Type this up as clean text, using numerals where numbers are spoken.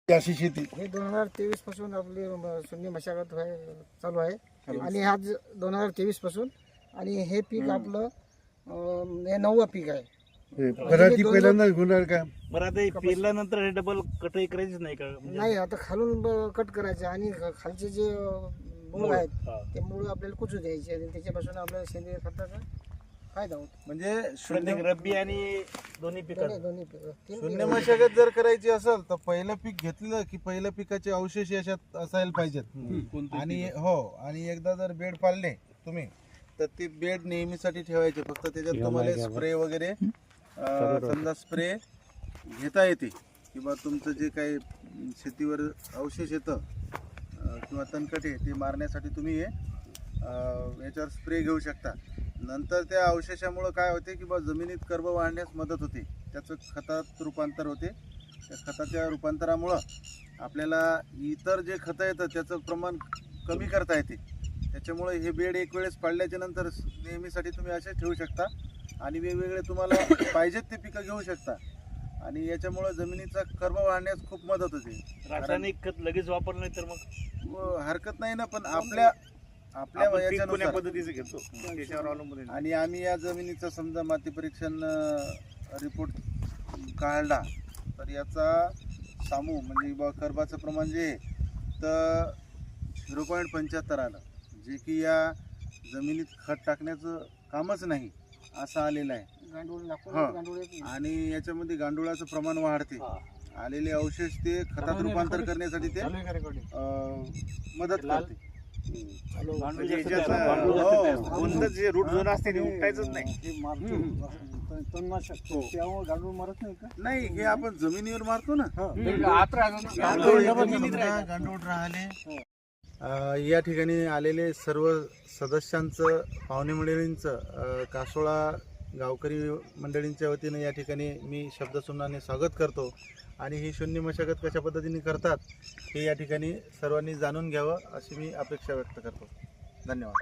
अशी शेती हे 2023 पासून आपली शून्य मशागत चालू आहे आणि आज 2023 पासून आणि हे पीक आपलं हे 9वं पीक आहे. पराठी पहिल्यांदाच होणार का? बरं आता हे पेरल्यानंतर हे डबल कटई करायचीच नाही का? नाही, आता खालून कट करायचे आणि खालचे जे मूळ आहेत हा. ते मूळ आपल्याला कुचू द्यायचे आणि त्याच्यापासून आपल्याला सेंद्रिय खताचा फायदा होतो. म्हणजे प्रत्येक रब्बी आणि दोन्ही पिकात दोन्ही पिकं तीन शून्य पिकं. मशागत जर करायची असेल तर पहिलं पीक घेतलं की पहिल्या पिकाचे अवशेष याच्यात असायला पाहिजेत. आणि आणि एकदा जर बेड पाळले तुम्ही तर ती बेड नेहमीसाठी ठेवायचे. फक्त त्याच्यात तुम्हाला स्प्रे वगैरे समजा स्प्रे घेता येते किंवा तुमचं जे काही शेतीवर अवशेष येतं किंवा तणकट आहे ते मारण्यासाठी तुम्ही हे याच्यावर स्प्रे घेऊ शकता. नंतर त्या अवशेषामुळं काय होते की बा जमिनीत कर्ब वाढण्यास मदत होते, त्याचं खतात रूपांतर होते. त्या खताच्या रूपांतरामुळं आपल्याला इतर जे खतं येतं त्याचं प्रमाण कमी करता येते. त्याच्यामुळे हे बेड एक वेळेस पाडल्याच्या नंतर नेहमीसाठी तुम्ही असे ठेवू शकता आणि वेगवेगळे तुम्हाला पाहिजेत ते पिकं घेऊ शकता. आणि याच्यामुळे जमिनीचा कर्ब वाढण्यास खूप मदत होते. रासायनिक खत लगेच वापरलं नाही तर मग हरकत नाही ना, पण आपल्या आपण पीक याच्यानुसार कोण्या पद्धतीचं घेतो त्याच्यावर अवलंबून आहे. आणि आम्ही या जमिनीचा समजा माती परीक्षण रिपोर्ट काढला तर याचा सामू म्हणजे बा कर्बाचं प्रमाण जे आहे तर 0.75 आलं, जे की या जमिनीत खत टाकण्याचं कामच नाही असं आलेलं आहे. गांडूळ लागून हा. गांडूळ येत नाही. आणि याच्यामध्ये गांडुळाचं प्रमाण वाढते. आलेले अवशेष ते खतात रूपांतर करण्यासाठी ते मदत करते. म्हणजे याच्यात कोणतं जे रूट झोन असते ते उपटायचंच नाही. गांडूळ मारत नाही का? नाही, हे आपण जमिनीवर मारतो ना. गांडूळ राहिले. या ठिकाणी आलेले सर्व सदस्यांचं, पाहुणे मंडळींचं, कासोळा गावकरी मंडळींच्या वतीनं या ठिकाणी मी शब्दसुमनाने स्वागत करतो. आणि ही शून्य मशागत कशा पद्धतीने करतात हे या ठिकाणी सर्वांनी जाणून घ्यावं अशी मी अपेक्षा व्यक्त करतो. धन्यवाद.